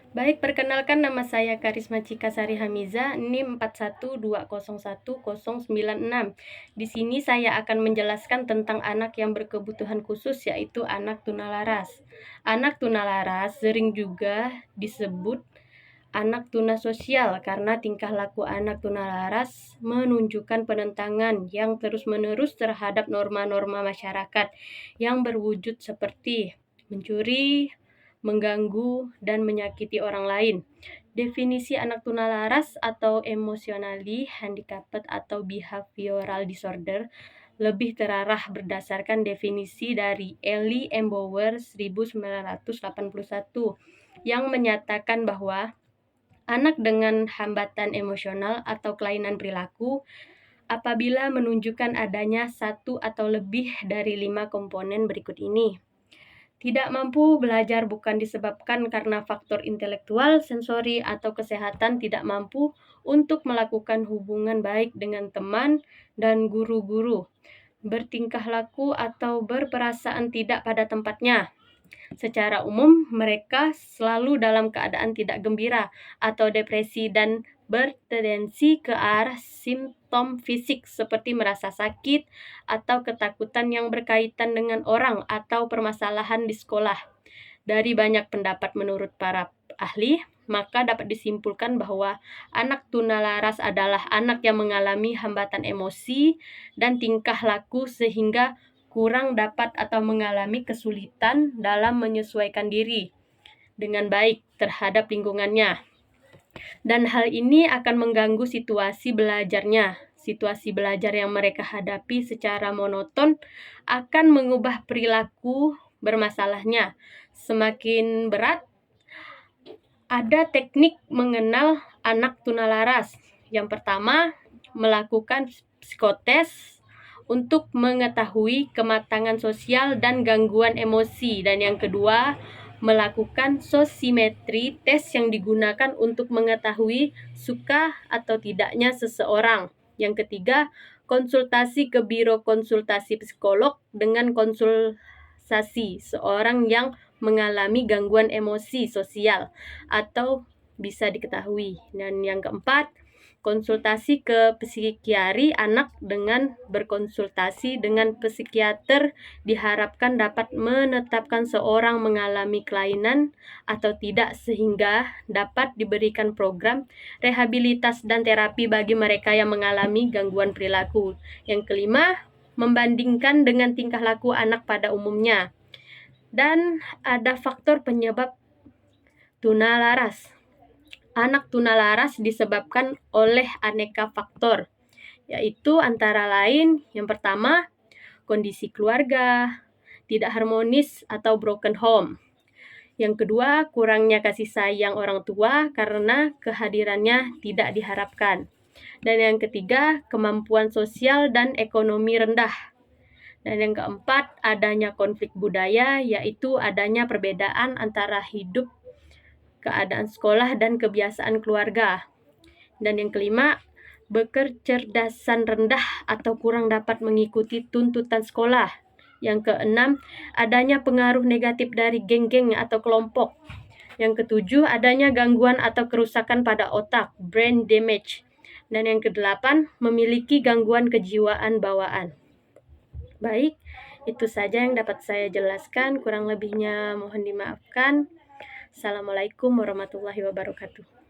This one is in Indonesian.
Baik, perkenalkan nama saya Karisma Cikasari Hamiza, NIM 41201096. Di sini saya akan menjelaskan tentang anak yang berkebutuhan khusus, yaitu anak tunalaras. Anak tunalaras sering juga disebut anak tuna sosial karena tingkah laku anak tunalaras menunjukkan penentangan yang terus-menerus terhadap norma-norma masyarakat yang berwujud seperti mencuri, mengganggu, dan menyakiti orang lain. Definisi anak tunalaras atau emotionally handicapped atau behavioral disorder lebih terarah berdasarkan definisi dari Ellie M. Bauer 1981 yang menyatakan bahwa anak dengan hambatan emosional atau kelainan perilaku apabila menunjukkan adanya satu atau lebih dari 5 komponen berikut ini. Tidak mampu belajar bukan disebabkan karena faktor intelektual, sensori, atau kesehatan. Tidak mampu untuk melakukan hubungan baik dengan teman dan guru-guru. Bertingkah laku atau berperasaan tidak pada tempatnya. Secara umum, mereka selalu dalam keadaan tidak gembira atau depresi dan bertendensi ke arah simptom fisik seperti merasa sakit atau ketakutan yang berkaitan dengan orang atau permasalahan di sekolah. Dari banyak pendapat menurut para ahli, maka dapat disimpulkan bahwa anak tunalaras adalah anak yang mengalami hambatan emosi dan tingkah laku sehingga kurang dapat atau mengalami kesulitan dalam menyesuaikan diri dengan baik terhadap lingkungannya. Dan hal ini akan mengganggu situasi belajarnya. Situasi belajar yang mereka hadapi secara monoton akan mengubah perilaku bermasalahnya. Semakin berat, ada teknik mengenal anak tunalaras. Yang pertama, melakukan psikotes untuk mengetahui kematangan sosial dan gangguan emosi. Dan yang kedua, melakukan sosimetri, tes yang digunakan untuk mengetahui suka atau tidaknya seseorang. Yang ketiga, konsultasi ke biro konsultasi psikolog dengan konsultasi seorang yang mengalami gangguan emosi sosial atau bisa diketahui. Dan yang keempat, konsultasi ke psikiatri anak. Dengan berkonsultasi dengan psikiater diharapkan dapat menetapkan seorang mengalami kelainan atau tidak sehingga dapat diberikan program rehabilitas dan terapi bagi mereka yang mengalami gangguan perilaku. Yang kelima, membandingkan dengan tingkah laku anak pada umumnya. Dan ada faktor penyebab tunalaras. Anak tunalaras disebabkan oleh aneka faktor, yaitu antara lain yang pertama, kondisi keluarga, tidak harmonis atau broken home. Yang kedua, kurangnya kasih sayang orang tua karena kehadirannya tidak diharapkan. Dan yang ketiga, kemampuan sosial dan ekonomi rendah. Dan yang keempat, adanya konflik budaya, yaitu adanya perbedaan antara hidup, keadaan sekolah, dan kebiasaan keluarga. Dan yang kelima, berkecerdasan rendah atau kurang dapat mengikuti tuntutan sekolah. Yang keenam, adanya pengaruh negatif dari geng-geng atau kelompok. Yang ketujuh, adanya gangguan atau kerusakan pada otak, brain damage. Dan yang kedelapan, memiliki gangguan kejiwaan bawaan. Baik, itu saja yang dapat saya jelaskan. Kurang lebihnya mohon dimaafkan. Assalamualaikum warahmatullahi wabarakatuh.